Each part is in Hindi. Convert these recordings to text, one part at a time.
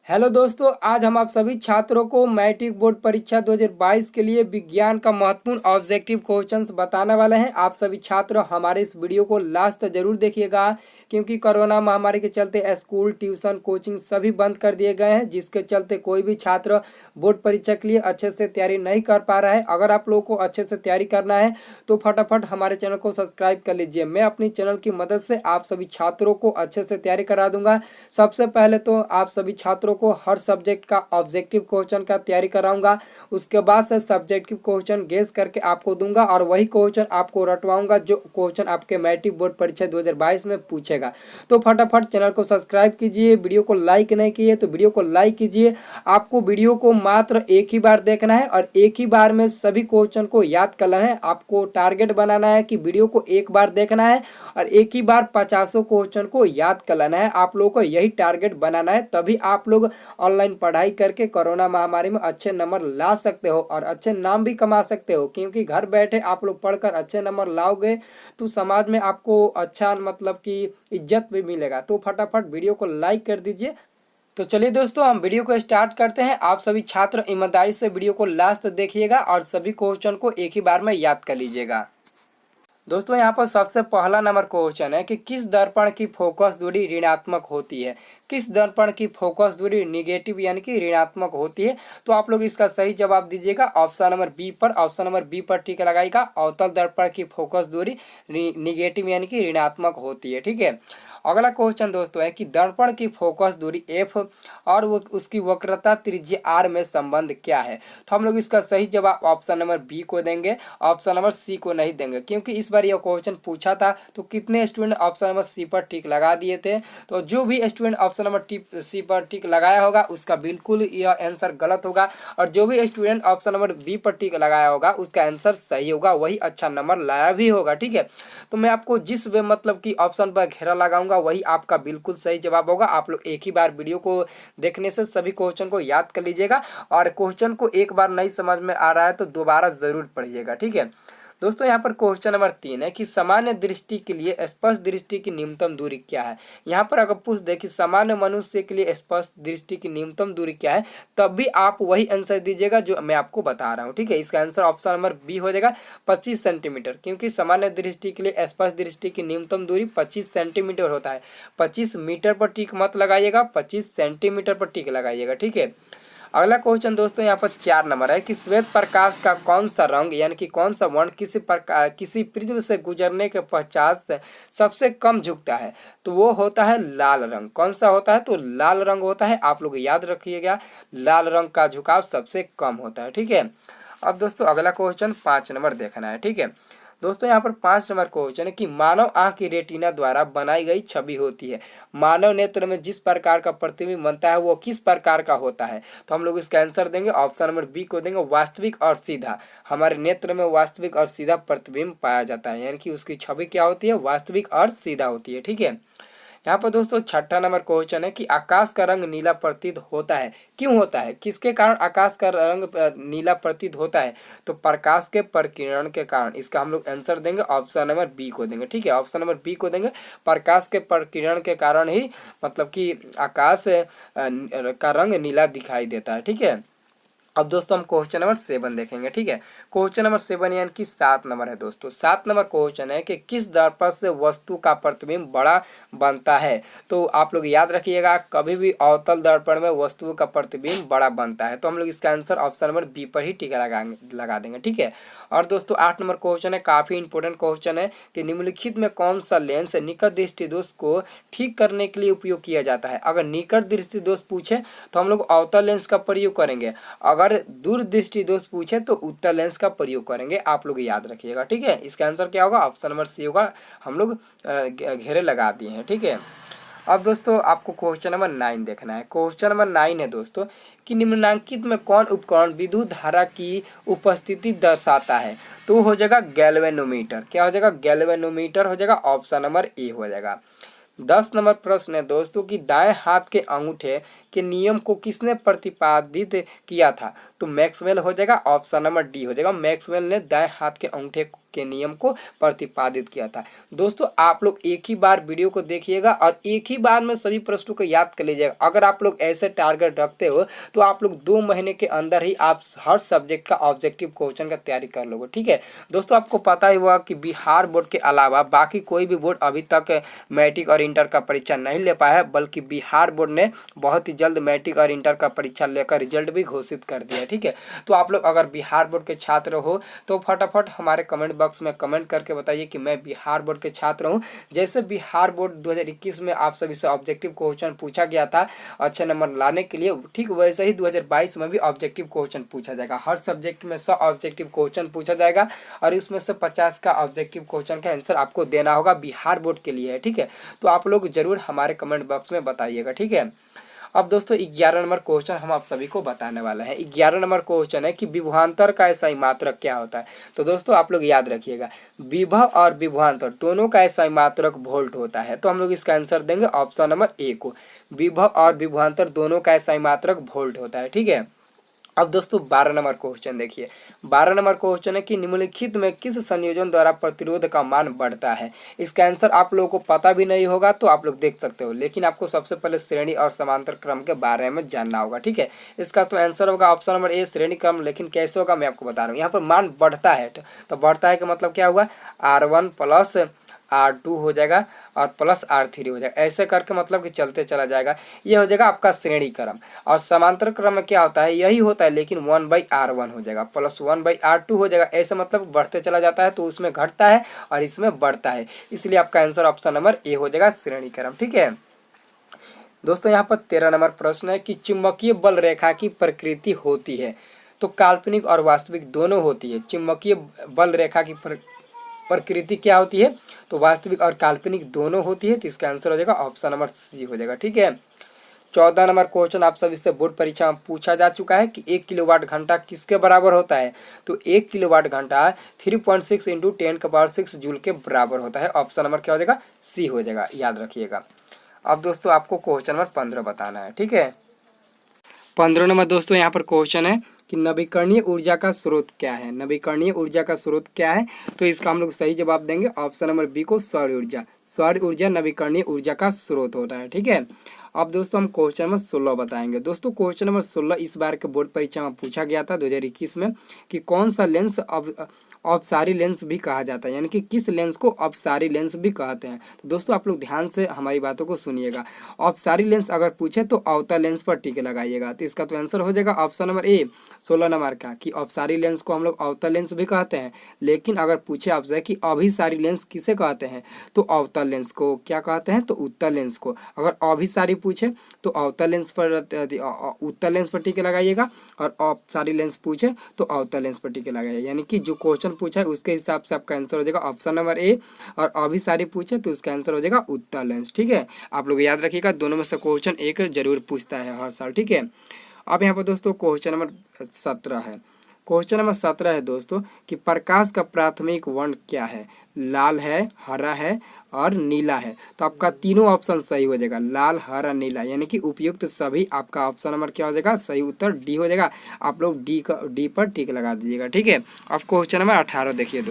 हेलो दोस्तों, आज हम आप सभी छात्रों को मैट्रिक बोर्ड परीक्षा 2022 के लिए विज्ञान का महत्वपूर्ण ऑब्जेक्टिव क्वेश्चंस बताने वाले हैं। आप सभी छात्र हमारे इस वीडियो को लास्ट तक जरूर देखिएगा, क्योंकि कोरोना महामारी के चलते स्कूल, ट्यूशन, कोचिंग सभी बंद कर दिए गए हैं, जिसके चलते कोई भी छात्र बोर्ड परीक्षा के लिए अच्छे से तैयारी नहीं कर पा रहा है। अगर आप लोगों को अच्छे से तैयारी करना है तो फटाफट हमारे चैनल को सब्सक्राइब कर लीजिए। मैं अपनी चैनल की मदद से आप सभी छात्रों को अच्छे से तैयारी करा दूंगा। सबसे पहले तो आप सभी छात्रों को हर सब्जेक्ट का ऑब्जेक्टिव क्वेश्चन का तैयारी कराऊंगा। उसके बाद से सब्जेक्टिव क्वेश्चन गेस करके आपको दूंगा और वही क्वेश्चन आपको रटवाऊंगा जो क्वेश्चन आपके मैट्रिक बोर्ड परीक्षा 2022 में पूछेगा। तो फटाफट चैनल को सब्सक्राइब कीजिए। वीडियो को लाइक नहीं किए तो वीडियो को लाइक कीजिए। आपको वीडियो को मात्र एक ही बार देखना है और एक ही बार में सभी क्वेश्चन को याद करना है। आपको टारगेट बनाना है कि वीडियो को एक बार देखना है और एक ही बार 50 क्वेश्चन को याद कर लेना है। आप लोगों को यही टारगेट बनाना है, तभी आप लोग ऑनलाइन पढ़ाई करके कोरोना महामारी में अच्छे नंबर ला सकते हो और अच्छे नाम भी कमा सकते हो। क्योंकि घर बैठे आप लोग पढ़कर अच्छे नंबर लाओगे तो समाज में आपको अच्छा मतलब कि इज्जत भी मिलेगा। तो फटाफट वीडियो को लाइक कर दीजिए। तो चलिए दोस्तों, हम वीडियो को स्टार्ट करते हैं। आप सभी छात्र ईमानदारी से वीडियो को लास्ट तक देखिएगा और सभी क्वेश्चन को एक ही बार में याद कर लीजिएगा। दोस्तों, यहाँ पर सबसे पहला नंबर क्वेश्चन है कि किस दर्पण की फोकस दूरी ऋणात्मक होती है। किस दर्पण की फोकस दूरी निगेटिव यानी कि ऋणात्मक होती है। तो आप लोग इसका सही जवाब दीजिएगा ऑप्शन नंबर बी पर। ऑप्शन नंबर बी पर टिक लगाइएगा। अवतल दर्पण की फोकस दूरी निगेटिव यानी कि ऋणात्मक होती है। ठीक है। अगला क्वेश्चन दोस्तों है कि दर्पण की फोकस दूरी एफ और वो उसकी वक्रता त्रिज्या आर में संबंध क्या है। तो हम लोग इसका सही जवाब ऑप्शन नंबर बी को देंगे, ऑप्शन नंबर सी को नहीं देंगे। क्योंकि इस बार यह क्वेश्चन पूछा था तो कितने स्टूडेंट ऑप्शन नंबर सी पर टिक लगा दिए थे। तो जो भी स्टूडेंट ऑप्शन नंबर सी पर टिक लगाया होगा उसका बिल्कुल यह आंसर गलत होगा, और जो भी स्टूडेंट ऑप्शन नंबर बी पर टिक लगाया होगा उसका आंसर सही होगा, वही अच्छा नंबर लाया भी होगा। ठीक है। तो मैं आपको जिस वे मतलब कि ऑप्शन पर घेरा लगाऊंगा वही आपका बिल्कुल सही जवाब होगा। आप लोग एक ही बार वीडियो को देखने से सभी क्वेश्चन को याद कर लीजिएगा, और क्वेश्चन को एक बार नहीं समझ में आ रहा है तो दोबारा जरूर पढ़िएगा। ठीक है दोस्तों, यहाँ पर क्वेश्चन नंबर 3 है कि सामान्य दृष्टि के लिए स्पष्ट दृष्टि की न्यूनतम दूरी क्या है। यहाँ पर अगर पूछ दे कि सामान्य मनुष्य के लिए स्पष्ट दृष्टि की न्यूनतम दूरी क्या है, तब भी आप वही आंसर दीजिएगा जो मैं आपको बता रहा हूँ। ठीक है। इसका आंसर ऑप्शन नंबर बी हो जाएगा 25 सेंटीमीटर, क्योंकि सामान्य दृष्टि के लिए स्पष्ट दृष्टि की न्यूनतम दूरी 25 सेंटीमीटर होता है। 25 मीटर पर टिक मत लगाइएगा, 25 सेंटीमीटर पर टिक लगाइएगा। ठीक है। अगला क्वेश्चन दोस्तों यहाँ पर 4 नंबर है कि श्वेत प्रकाश का कौन सा रंग यानी कि कौन सा वर्ण किसी प्रिज्म से गुजरने के पश्चात सबसे कम झुकता है। तो वो होता है लाल रंग। कौन सा होता है? तो लाल रंग होता है। आप लोग याद रखिएगा, लाल रंग का झुकाव सबसे कम होता है। ठीक है। अब दोस्तों अगला क्वेश्चन 5 नंबर देखना है। ठीक है दोस्तों, यहाँ पर 5 नंबर क्वेश्चन है कि मानव आंख की रेटिना द्वारा बनाई गई छवि होती है। मानव नेत्र में जिस प्रकार का प्रतिबिंब बनता है वो किस प्रकार का होता है। तो हम लोग इसका आंसर देंगे, ऑप्शन नंबर बी को देंगे, वास्तविक और सीधा। हमारे नेत्र में वास्तविक और सीधा प्रतिबिंब पाया जाता है, यानी कि उसकी छवि क्या होती है? वास्तविक और सीधा होती है। ठीक है। यहाँ पर दोस्तों 6ठा नंबर क्वेश्चन है कि आकाश का रंग नीला प्रतीत होता है, क्यों होता है? किसके कारण आकाश का रंग नीला प्रतीत होता है? तो प्रकाश के प्रकीर्णन के कारण। इसका हम लोग आंसर देंगे, ऑप्शन नंबर बी को देंगे। ठीक है। ऑप्शन नंबर बी को देंगे, प्रकाश के प्रकीर्णन के कारण ही मतलब कि आकाश का रंग नीला दिखाई देता है। ठीक है। अब दोस्तों हम क्वेश्चन नंबर 7 देखेंगे। ठीक है। क्वेश्चन नंबर 7 यानी कि 7 नंबर है दोस्तों। 7 नंबर क्वेश्चन है कि किस दर्पण से वस्तु का प्रतिबिंब बड़ा बनता है। तो आप लोग याद रखिएगा, कभी भी अवतल दर्पण में वस्तु का प्रतिबिंब बड़ा बनता है। तो हम लोग इसका आंसर ऑप्शन नंबर बी पर ही टिका लगा देंगे। ठीक है। और दोस्तों 8 नंबर क्वेश्चन है, काफी इंपोर्टेंट क्वेश्चन है कि निम्नलिखित में कौन सा लेंस निकट दृष्टि दोष को ठीक करने के लिए उपयोग किया जाता है। अगर निकट दृष्टि दोष पूछे तो हम लोग अवतल लेंस का प्रयोग करेंगे, अगर दूर दृष्टि दोष पूछे तो उत्तल लेंस का प्रयोग करेंगे। आप लोग याद रखिएगा। ठीक है। इसका आंसर क्या होगा? ऑप्शन नंबर सी होगा। हम लोग घेरे लगा दिए हैं। ठीक है। अब दोस्तों आपको क्वेश्चन नंबर 9 देखना है। क्वेश्चन नंबर 9 है दोस्तों कि निम्नलिखित में कौन उपकरण विद्युत धारा की उपस्थिति दर्शाता है। तो हो जाएगा गैल्वेनोमीटर। क्या हो जाएगा? गैल्वेनोमीटर हो जाएगा। ऑप्शन नंबर ए हो जाएगा। 10 नंबर प्रश्न है दोस्तों कि दाएं हाथ के अंगूठे के नियम को किसने प्रतिपादित किया था। तो मैक्सवेल हो जाएगा। ऑप्शन नंबर डी हो जाएगा। मैक्सवेल ने दाएं हाथ के अंगूठे के नियम को प्रतिपादित किया था। दोस्तों आप लोग एक ही बार वीडियो को देखिएगा और एक ही बार में सभी प्रश्नों को याद कर लीजिएगा। अगर आप लोग ऐसे टारगेट रखते हो तो आप लोग 2 महीने के अंदर ही आप हर सब्जेक्ट का ऑब्जेक्टिव क्वेश्चन का तैयारी कर लोगे। ठीक है दोस्तों, आपको पता ही होगा कि बिहार बोर्ड के अलावा बाकी कोई भी बोर्ड अभी तक मैट्रिक और इंटर का परीक्षा नहीं ले पाया है, बल्कि बिहार बोर्ड ने बहुत ही जल्द मैट्रिक और इंटर का परीक्षा लेकर रिजल्ट भी घोषित कर दिया है। ठीक है, तो आप लोग अगर बिहार बोर्ड के छात्र हो तो फटाफट हमारे कमेंट बॉक्स में कमेंट करके बताइए कि मैं बिहार बोर्ड के छात्र हूँ। जैसे बिहार बोर्ड 2021 में आप सभी से ऑब्जेक्टिव क्वेश्चन पूछा गया था अच्छे नंबर लाने के लिए, ठीक वैसे ही 2022 में भी ऑब्जेक्टिव क्वेश्चन पूछा जाएगा। हर सब्जेक्ट में 100 ऑब्जेक्टिव क्वेश्चन पूछा जाएगा और इसमें से 50 का ऑब्जेक्टिव क्वेश्चन का आंसर आपको देना होगा, बिहार बोर्ड के लिए है। ठीक है, तो आप लोग जरूर हमारे कमेंट बॉक्स में बताइएगा। ठीक है, अब दोस्तों 11 नंबर क्वेश्चन हम आप सभी को बताने वाले हैं। 11 नंबर क्वेश्चन है कि विभवांतर का SI मात्रक क्या होता है। तो दोस्तों आप लोग याद रखिएगा, विभव और विभवांतर दोनों का SI मात्रक वोल्ट होता है। तो हम लोग इसका आंसर देंगे ऑप्शन नंबर ए को, विभव और विभवांतर दोनों का SI मात्रक वोल्ट होता है। ठीक है, अब दोस्तों 12 नंबर क्वेश्चन देखिए। 12 नंबर क्वेश्चन है कि निम्नलिखित में किस संयोजन द्वारा प्रतिरोध का मान बढ़ता है। इसका आंसर आप लोगों को पता भी नहीं होगा तो आप लोग देख सकते हो, लेकिन आपको सबसे पहले श्रेणी और समांतर क्रम के बारे में जानना होगा। ठीक है, इसका तो आंसर होगा ऑप्शन नंबर ए श्रेणी क्रम, लेकिन कैसे होगा मैं आपको बता रहा हूँ। यहाँ पर मान बढ़ता है तो बढ़ता है का मतलब क्या होगा, R1 प्लस R2 हो जाएगा और प्लस R3 हो जाएगा, ऐसे करके मतलब कि चलते चला जाएगा। ये हो जाएगा आपका श्रेणी क्रम। और समांतर क्रम में क्या होता है, यही होता है लेकिन 1/R1 हो जाएगा प्लस 1/R2 हो जाएगा, ऐसे मतलब बढ़ते चला जाता है तो उसमें घटता है और इसमें बढ़ता है, इसलिए आपका आंसर ऑप्शन नंबर ए हो जाएगा श्रेणी क्रम। ठीक है दोस्तों, यहाँ पर 13 नंबर प्रश्न है कि चुंबकीय बल रेखा की प्रकृति होती है। तो काल्पनिक और वास्तविक दोनों होती है। चुंबकीय बल रेखा की प्रकृति क्या होती है, तो वास्तविक और काल्पनिक दोनों होती है। तो इसका आंसर हो जाएगा ऑप्शन नंबर सी हो जाएगा। ठीक है, 14 नंबर क्वेश्चन आप सभी से बोर्ड परीक्षा में पूछा जा चुका है कि 1 किलोवाट घंटा किसके बराबर होता है। तो 1 किलोवाट घंटा 3.6 × 10⁻6 जूल के बराबर होता है। ऑप्शन नंबर क्या हो जाएगा, सी हो जाएगा, याद रखिएगा। अब दोस्तों आपको क्वेश्चन नंबर 15 बताना है। ठीक है, 15 नंबर दोस्तों यहाँ पर क्वेश्चन है कि नवीकरणीय ऊर्जा का स्रोत क्या है। नवीकरणीय ऊर्जा का स्रोत क्या है, तो इसका हम लोग सही जवाब देंगे ऑप्शन नंबर बी को, सौर ऊर्जा। सौर ऊर्जा नवीकरणीय ऊर्जा का स्रोत होता है। ठीक है, अब दोस्तों हम क्वेश्चन नंबर 16 बताएंगे। दोस्तों क्वेश्चन नंबर 16 इस बार के बोर्ड परीक्षा में पूछा गया था 2021 में कि कौन सा लेंस अपसारी लेंस भी कहा जाता है, यानी कि किस लेंस को अपसारी लेंस भी कहते हैं। तो दोस्तों आप लोग ध्यान से हमारी बातों को सुनिएगा। अपसारी लेंस अगर पूछे तो अवतल लेंस पर टिके लगाइएगा। तो इसका तो आंसर हो जाएगा ऑप्शन नंबर ए 16 नंबर का, कि अपसारी लेंस को हम लोग अवतल लेंस भी कहते हैं। लेकिन अगर पूछे आपसे कि अभिसारी लेंस किसे कहते हैं, तो अवतल लेंस को क्या कहते हैं, तो उत्तल लेंस को। अगर अभिसारी पूछे तो अवतल लेंस पर उत्तल लेंस पर टिके लगाइएगा, और अपसारी लेंस पूछे तो अवतल लेंस पर टिके लगाइएगा। यानी कि जो क्वेश्चन पूछा है उसके हिसाब से आपका आंसर हो जाएगा ऑप्शन नंबर ए, और अभिसारी पूछे तो उसका आंसर हो जाएगा उत्तल लेंस। ठीक है, आप लोग याद रखिएगा, दोनों में से क्वेश्चन एक जरूर पूछता है हर साल। ठीक है, अब यहाँ पर दोस्तों क्वेश्चन नंबर 17 है। क्वेश्चन नंबर 17 है दोस्तों कि प्रकाश का प्राथमिक वर्ण क्या है। लाल है, हरा है और नीला है। तो आपका तीनों ऑप्शन सही हो जाएगा, लाल, हरा, नीला, यानी कि उपयुक्त सभी। आपका ऑप्शन नंबर क्या हो जाएगा, सही उत्तर डी हो जाएगा। आप लोग डी पर टिक लगा दीजिएगा। ठीक है, अब क्वेश्चन नंबर 18 देखिए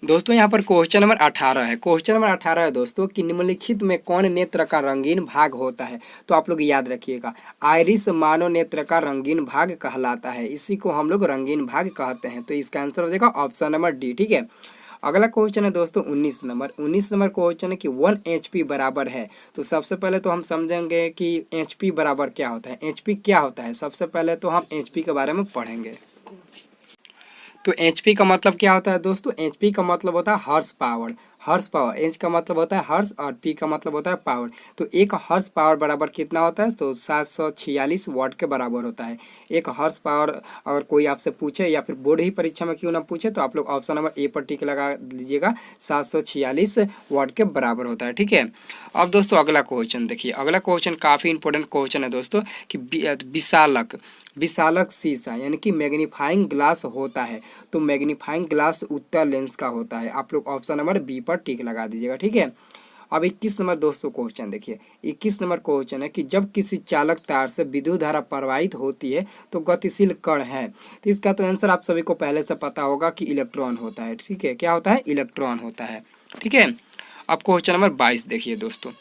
दोस्तों यहाँ पर क्वेश्चन नंबर 18 है। क्वेश्चन नंबर 18 है दोस्तों कि निम्नलिखित में कौन नेत्र का रंगीन भाग होता है। तो आप लोग याद रखिएगा, आइरिस मानव नेत्र का रंगीन भाग कहलाता है, इसी को हम लोग रंगीन भाग कहते हैं। तो इसका आंसर हो जाएगा ऑप्शन नंबर डी। ठीक है, अगला क्वेश्चन है दोस्तों 19 नंबर। 19 नंबर क्वेश्चन है कि 1 HP बराबर है। तो सबसे पहले तो हम समझेंगे कि HP बराबर क्या होता है। HP क्या होता है, सबसे पहले तो हम HP के बारे में पढ़ेंगे। तो HP का मतलब क्या होता है दोस्तों, HP का मतलब होता है horse power. Horse power, H का मतलब होता है हॉर्स और P का मतलब होता है पावर। तो एक हॉर्स पावर बराबर कितना होता है, तो 746 वाट के बराबर होता है। एक हॉर्स पावर अगर कोई आपसे पूछे या फिर बोर्ड ही परीक्षा में क्यों ना पूछे, तो आप लोग ऑप्शन नंबर ए पर टिक लगा लीजिएगा, 746 वाट के बराबर होता है। ठीक है, अब दोस्तों अगला क्वेश्चन देखिए। अगला क्वेश्चन काफ़ी इंपॉर्टेंट क्वेश्चन है दोस्तों कि विशालक शीशा यानी कि मैग्नीफाइंग ग्लास होता है। तो मैग्नीफाइंग ग्लास उत्तल लेंस का होता है। आप लोग ऑप्शन नंबर बी पर टिक लगा दीजिएगा। ठीक है, अब 21 नंबर दोस्तों क्वेश्चन देखिए, 21 नंबर क्वेश्चन है कि जब किसी चालक तार से विद्युत धारा प्रवाहित होती है तो गतिशील कण है। तो इसका तो आंसर आप सभी को पहले से पता होगा कि इलेक्ट्रॉन होता है। ठीक है, क्या होता है? इलेक्ट्रॉन होता है। ठीक है, अब क्वेश्चन नंबर 22 देखिए दोस्तों।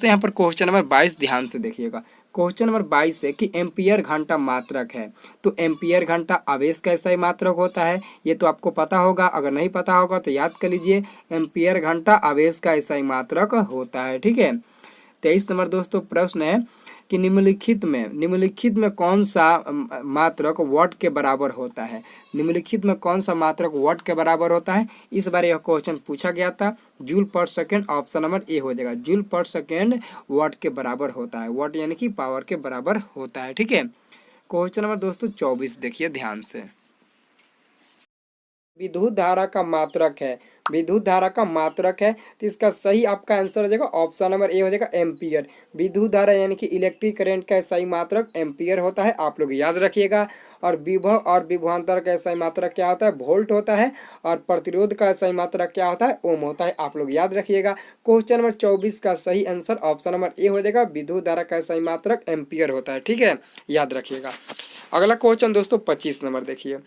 यहाँ पर क्वेश्चन नंबर 22 ध्यान से देखिएगा। क्वेश्चन नंबर 22 है कि एम्पियर घंटा मात्रक है। तो एम्पियर घंटा आवेश का ऐसा ही मात्रक होता है, ये तो आपको पता होगा। अगर नहीं पता होगा तो याद कर लीजिए, एम्पियर घंटा आवेश का ऐसा ही मात्रक होता है। ठीक है, 23 नंबर दोस्तों प्रश्न है कि निम्नलिखित में कौन सा मात्रक वाट के बराबर होता है। निम्नलिखित में कौन सा मात्रक वाट के बराबर होता है, इस बार यह क्वेश्चन पूछा गया था। जूल पर सेकेंड, ऑप्शन नंबर ए हो जाएगा। जूल पर सेकेंड वाट के बराबर होता है। वाट यानी कि पावर के बराबर होता है। ठीक है, क्वेश्चन नंबर दोस्तों 24 देखिए ध्यान से। विद्युत धारा का मात्रक है, विद्युत धारा का मात्रक है, तो इसका सही आपका आंसर हो जाएगा ऑप्शन नंबर ए हो जाएगा एम्पियर। विद्युत धारा यानी कि इलेक्ट्रिक करंट का सही मात्रक एम्पियर होता है, आप लोग याद रखिएगा। और विभव और विभवांतर का सही मात्रक क्या होता है? वोल्ट होता है। और प्रतिरोध का सही मात्रक क्या होता है? ओम होता है, आप लोग याद रखिएगा। क्वेश्चन नंबर 24 का सही आंसर ऑप्शन नंबर ए हो जाएगा, विद्युत धारा का सही मात्रक एम्पियर होता है। ठीक है, याद रखिएगा। अगला क्वेश्चन दोस्तों 25 नंबर देखिए।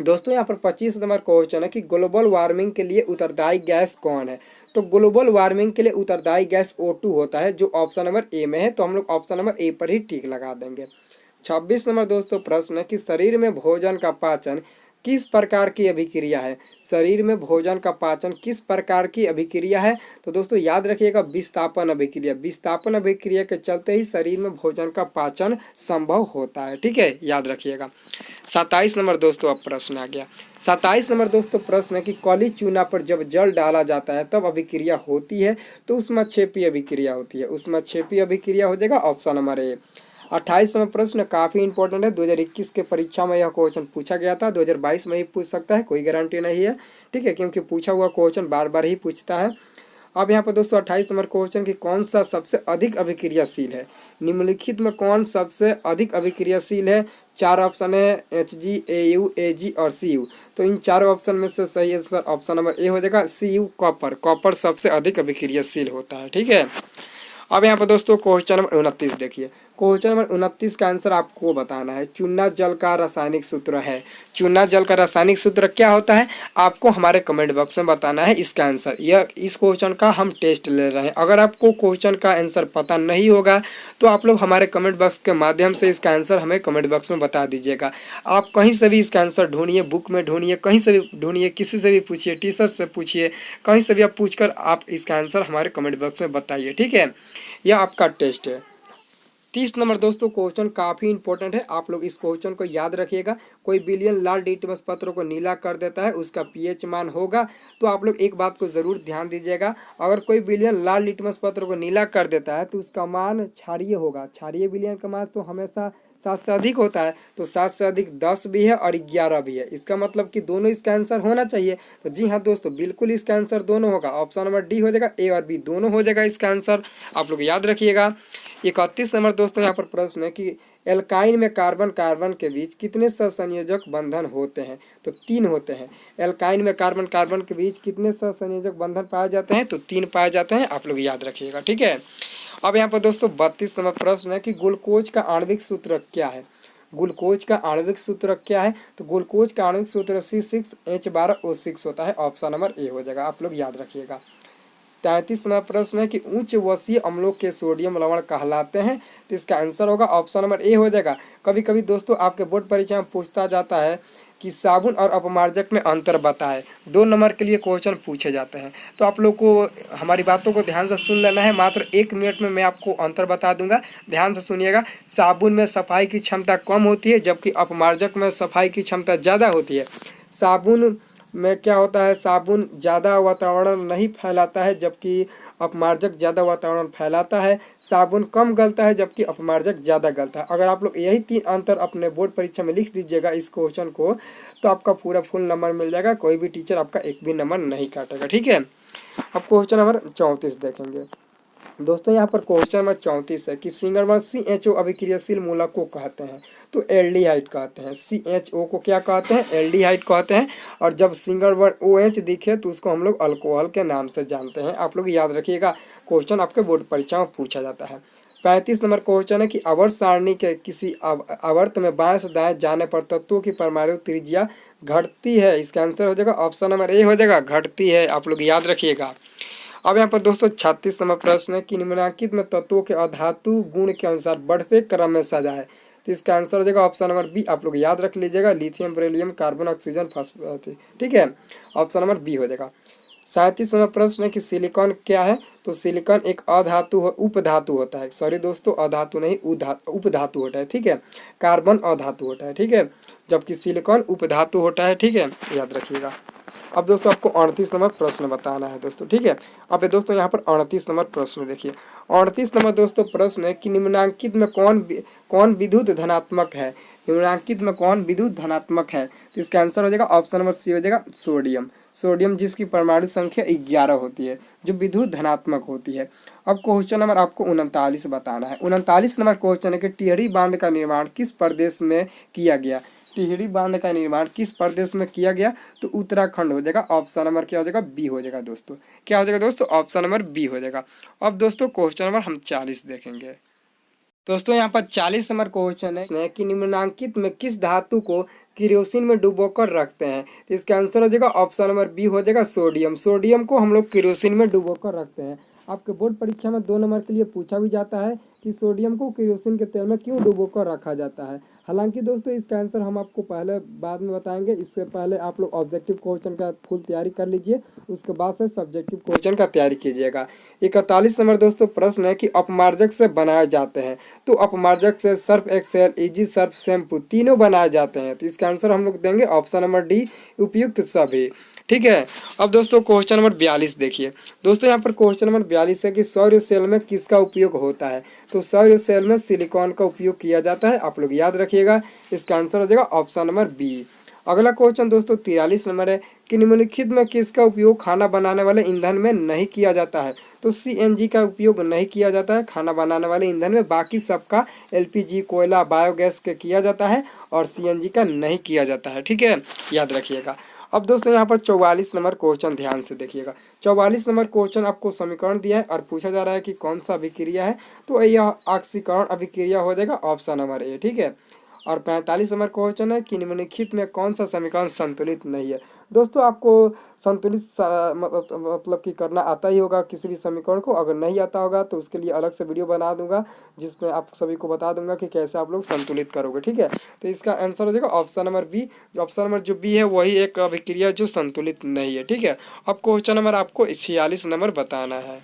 दोस्तों यहाँ पर 25 नंबर क्वेश्चन है कि ग्लोबल वार्मिंग के लिए उत्तरदायी गैस कौन है। तो ग्लोबल वार्मिंग के लिए उत्तरदायी गैस O2 होता है, जो ऑप्शन नंबर ए में है। तो हम लोग ऑप्शन नंबर ए पर ही टिक लगा देंगे। 26 नंबर दोस्तों प्रश्न है कि शरीर में भोजन का पाचन किस प्रकार की अभिक्रिया है। शरीर में भोजन का पाचन किस प्रकार की अभिक्रिया है। तो दोस्तों याद रखिएगा, विस्थापन अभिक्रिया। विस्थापन अभिक्रिया के चलते ही शरीर में भोजन का पाचन संभव होता है। ठीक है, याद रखिएगा। 27 नंबर दोस्तों अब प्रश्न आ गया। 27 नंबर दोस्तों प्रश्न है कि काली चूना पर जब जल डाला जाता है तब अभिक्रिया होती है, तो उष्माक्षेपी अभिक्रिया होती है। उष्माक्षेपी अभिक्रिया हो जाएगा ऑप्शन नंबर ए। 28 नंबर प्रश्न काफ़ी इंपॉर्टेंट है, 2021 के परीक्षा में यह क्वेश्चन पूछा गया था, 2022 में ही पूछ सकता है, कोई गारंटी नहीं है। ठीक है, क्योंकि पूछा हुआ क्वेश्चन बार बार ही पूछता है। अब यहाँ पर दोस्तों 28 नंबर क्वेश्चन की कौन सा सबसे अधिक अभिक्रियाशील है। निम्नलिखित में कौन सबसे अधिक अभिक्रियाशील है। 4 ऑप्शन है, Hg, Au, Ag और Cu। तो इन चारों ऑप्शन में से सही आंसर ऑप्शन नंबर ए हो जाएगा, Cu कॉपर। कॉपर सबसे अधिक अभिक्रियाशील होता है। ठीक है, अब यहाँ पर दोस्तों क्वेश्चन नंबर 29 देखिए। क्वेश्चन नंबर 29 का आंसर आपको बताना है। चूना जल का रासायनिक सूत्र है। चूना जल का रासायनिक सूत्र क्या होता है, आपको हमारे कमेंट बॉक्स में बताना है इसका आंसर। यह इस क्वेश्चन का हम टेस्ट ले रहे हैं। अगर आपको क्वेश्चन का आंसर पता नहीं होगा तो आप लोग हमारे कमेंट बॉक्स के माध्यम से इसका आंसर हमें कमेंट बॉक्स में बता दीजिएगा। आप कहीं से भी इसका आंसर ढूंढिए, बुक में ढूंढिए, कहीं से भी ढूंढिए, किसी से भी पूछिए, टीचर से पूछिए, कहीं से भी आप पूछकर आप इसका आंसर हमारे कमेंट बॉक्स में बताइए। ठीक है, यह आपका टेस्ट है। 30 नंबर दोस्तों क्वेश्चन काफ़ी इंपॉर्टेंट है, आप लोग इस क्वेश्चन को याद रखिएगा। कोई विलयन लाल लिटमस पत्रों को नीला कर देता है, उसका पीएच मान होगा। तो आप लोग एक बात को ज़रूर ध्यान दीजिएगा, अगर कोई विलयन लाल लिटमस पत्रों को नीला कर देता है तो उसका मान क्षारीय होगा। क्षारीय विलयन का मान तो हमेशा 7 से अधिक होता है, तो 7 से अधिक 10 भी है और 11 भी है। इसका मतलब कि दोनों इसका आंसर होना चाहिए। तो जी हाँ दोस्तों, बिल्कुल इसका आंसर दोनों होगा। ऑप्शन नंबर डी हो जाएगा, ए और बी दोनों हो जाएगा इसका आंसर, आप लोग याद रखिएगा। 31 नंबर दोस्तों यहाँ पर प्रश्न है कि एल्काइन में कार्बन कार्बन के बीच कितने सहसंयोजक बंधन होते हैं। तो 3 होते हैं। एल्काइन में कार्बन कार्बन के बीच कितने सहसंयोजक बंधन पाए जाते हैं। तो 3 पाए जाते हैं, आप लोग याद रखिएगा। ठीक है, अब यहाँ पर दोस्तों 32 नंबर प्रश्न है कि ग्लूकोज का आणविक सूत्र क्या है। ग्लूकोज का आणविक सूत्र क्या है। तो ग्लूकोज का आणविक सूत्र C6H12O6 होता है, ऑप्शन नंबर ए हो जाएगा, आप लोग याद रखिएगा। 33 नंबर प्रश्न है कि उच्च वसीय अम्लों के सोडियम लवण कहलाते हैं। तो इसका आंसर होगा ऑप्शन नंबर ए हो जाएगा। कभी कभी दोस्तों आपके बोर्ड परीक्षा में पूछता जाता है कि साबुन और अपमार्जक में अंतर बताएं। 2 नंबर के लिए क्वेश्चन पूछे जाते हैं, तो आप लोग को हमारी बातों को ध्यान से सुन लेना है। मात्र 1 मिनट में मैं आपको अंतर बता दूंगा, ध्यान से सुनिएगा। साबुन में सफाई की क्षमता कम होती है, जबकि अपमार्जक में सफाई की क्षमता ज़्यादा होती है। साबुन में क्या होता है, साबुन ज़्यादा वातावरण नहीं फैलाता है, जबकि अपमार्जक ज़्यादा वातावरण फैलाता है। साबुन कम गलता है, जबकि अपमार्जक ज़्यादा गलता है। अगर आप लोग यही 3 अंतर अपने बोर्ड परीक्षा में लिख दीजिएगा इस क्वेश्चन को, तो आपका पूरा फुल नंबर मिल जाएगा, कोई भी टीचर आपका एक भी नंबर नहीं काटेगा। ठीक है, अब क्वेश्चन नंबर 34 देखेंगे। दोस्तों यहाँ पर क्वेश्चन नंबर 34 है कि सिंगल CHO अभिक्रियाशील मूलक को कहते हैं तो एल्डिहाइड कहते हैं। CHO को क्या कहते हैं? एल्डिहाइड कहते हैं। और जब सिंगल वर्ड OH दिखे तो उसको हम लोग अल्कोहल के नाम से जानते हैं। आप लोग याद रखिएगा, क्वेश्चन आपके बोर्ड परीक्षा में पूछा जाता है। 35 नंबर क्वेश्चन है कि आवर्त सारणी के किसी आवर्त में बाएं से दाएं जाने पर तत्वों की परमाणु त्रिज्या घटती है। इसका आंसर हो जाएगा ऑप्शन नंबर ए हो जाएगा, घटती है। आप लोग याद रखिएगा। अब यहाँ पर दोस्तों 36 नंबर प्रश्न है कि निम्नलिखित में तत्वों के अधातु गुण के अनुसार बढ़ते क्रम में सजाए। तो इसका आंसर हो जाएगा ऑप्शन नंबर बी। आप लोग याद रख लीजिएगा, lithium, beryllium, carbon, oxygen, phosphorus. ठीक है, ऑप्शन नंबर बी हो जाएगा। 37 नंबर प्रश्न है कि सिलिकॉन क्या है? तो सिलिकॉन एक उपधातु होता है। सॉरी दोस्तों, अधातु नहीं, उपधातु होता है। ठीक है, कार्बन अधातु होता है। ठीक है, जबकि सिलिकॉन उपधातु होता है। ठीक है, याद रखिएगा। अब दोस्तों आपको 38 नंबर प्रश्न बताना है दोस्तों। ठीक है, अब दोस्तों यहाँ पर 38 नंबर प्रश्न देखिए। 38 नंबर दोस्तों प्रश्न है कि निम्नांकित में कौन विद्युत धनात्मक है? निम्नांकित में कौन विद्युत धनात्मक है? तो इसका आंसर हो जाएगा ऑप्शन नंबर सी हो जाएगा, सोडियम। सोडियम जिसकी परमाणु संख्या 11 होती है, जो विद्युत धनात्मक होती है। अब क्वेश्चन नंबर आपको 39 बताना है। 39 नंबर क्वेश्चन है कि टिहरी बांध का निर्माण किस प्रदेश में किया गया? टिहरी बांध का निर्माण किस प्रदेश में किया गया? तो उत्तराखंड हो जाएगा। ऑप्शन नंबर क्या हो जाएगा? बी हो जाएगा दोस्तों। क्या हो जाएगा दोस्तों? ऑप्शन नंबर बी हो जाएगा। अब दोस्तों क्वेश्चन नंबर हम 40 देखेंगे। दोस्तों यहाँ पर 40 नंबर क्वेश्चन है कि निम्नांकित में किस धातु को केरोसिन में डुबोकर रखते हैं? तो इसका आंसर हो जाएगा ऑप्शन नंबर बी हो जाएगा, सोडियम। सोडियम को हम लोग केरोसिन में डुबोकर रखते हैं। आपके बोर्ड परीक्षा में 2 नंबर के लिए पूछा भी जाता है कि सोडियम को केरोसिन के तेल में क्यों डुबोकर रखा जाता है। हालांकि दोस्तों इसका आंसर हम आपको बाद में बताएंगे। इससे पहले आप लोग ऑब्जेक्टिव क्वेश्चन का फुल तैयारी कर लीजिए, उसके बाद से सब्जेक्टिव क्वेश्चन का तैयारी कीजिएगा। 41 नंबर दोस्तों प्रश्न है कि अपमार्जक से बनाए जाते हैं। तो अपमार्जक से Surf Excel, Easy Surf, shampoo तीनों बनाए जाते हैं। तो इसका आंसर हम लोग देंगे ऑप्शन नंबर डी, उपयुक्त सभी। ठीक है, अब दोस्तों क्वेश्चन नंबर 42 देखिए। दोस्तों यहाँ पर क्वेश्चन नंबर 42 है कि सौर सेल में किसका उपयोग होता है? तो सौर सेल में सिलिकॉन का उपयोग किया जाता है। आप लोग याद रखिएगा, इसका आंसर हो जाएगा ऑप्शन नंबर बी। अगला क्वेश्चन दोस्तों 43 नंबर है कि निम्नलिखित में किसका उपयोग खाना बनाने वाले ईंधन में नहीं किया जाता है? तो CNG का उपयोग नहीं किया जाता है खाना बनाने वाले ईंधन में। बाकी सबका LPG, कोयला, बायोगैस के किया जाता है और CNG का नहीं किया जाता है। ठीक है, याद रखिएगा। अब दोस्तों यहाँ पर 44 नंबर क्वेश्चन ध्यान से देखिएगा। 44 नंबर क्वेश्चन आपको समीकरण दिया है और पूछा जा रहा है कि कौन सा अभिक्रिया है? तो यह ऑक्सीकरण अभिक्रिया हो जाएगा, ऑप्शन नंबर ए। ठीक है, और 45 नंबर क्वेश्चन है कि निम्नलिखित में कौन सा समीकरण संतुलित नहीं है? दोस्तों आपको संतुलित मतलब कि करना आता ही होगा किसी भी समीकरण को। अगर नहीं आता होगा तो उसके लिए अलग से वीडियो बना दूंगा, जिसमें आप सभी को बता दूंगा कि कैसे आप लोग संतुलित करोगे। ठीक है, तो इसका आंसर हो जाएगा option number B. Option number जो बी है वही एक अभिक्रिया जो संतुलित नहीं है। ठीक है, अब क्वेश्चन नंबर आपको 46 नंबर बताना है।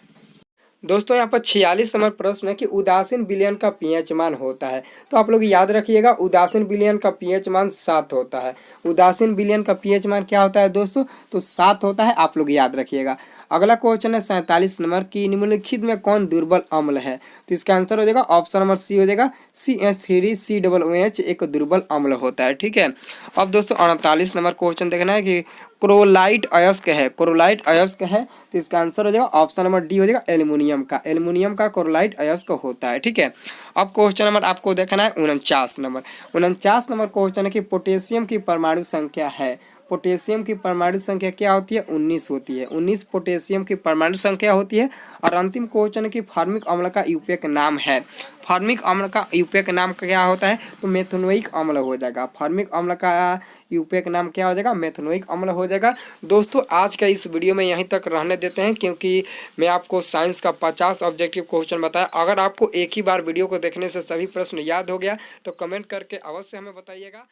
दोस्तों यहाँ पर 46 नंबर प्रश्न है कि उदासीन विलयन का pH मान होता है। तो आप लोग याद रखिएगा, उदासीन विलयन का pH मान 7 होता है। उदासीन विलयन का pH मान क्या होता है दोस्तों? तो 7 होता है। आप लोग याद रखिएगा। अगला क्वेश्चन है 47 नंबर की निम्नलिखित में कौन दुर्बल अम्ल है? तो इसका आंसर हो जाएगा ऑप्शन नंबर सी हो जाएगा, CH3COOH एक दुर्बल अम्ल होता है। ठीक है, अब दोस्तों 48 नंबर क्वेश्चन देखना है कि क्रोलाइट अयस्क है। क्रोलाइट अयस्क है, तो इसका आंसर हो जाएगा ऑप्शन नंबर डी हो जाएगा, एल्युमिनियम का। एल्युमिनियम का क्रोलाइट अयस्क होता है। ठीक है, अब क्वेश्चन नंबर आपको देखना है 49 नंबर। 49 नंबर क्वेश्चन है कि पोटेशियम की परमाणु संख्या है। पोटेशियम की परमाणु संख्या क्या होती है? 19 होती है। 19 पोटेशियम की परमाणु संख्या होती है। और अंतिम क्वेश्चन है कि फॉर्मिक अम्ल का यूपीएक नाम है। फॉर्मिक अम्ल का यूपीएक नाम क्या होता है? तो मेथनोइक अम्ल हो जाएगा। फॉर्मिक अम्ल का यूपीएक नाम क्या हो जाएगा? मेथनोइक अम्ल हो जाएगा। दोस्तों आज का इस वीडियो में यहीं तक रहने देते हैं, क्योंकि मैं आपको साइंस का 50 ऑब्जेक्टिव क्वेश्चन बताया। अगर आपको एक ही बार वीडियो को देखने से सभी प्रश्न याद हो गया तो कमेंट करके अवश्य हमें बताइएगा।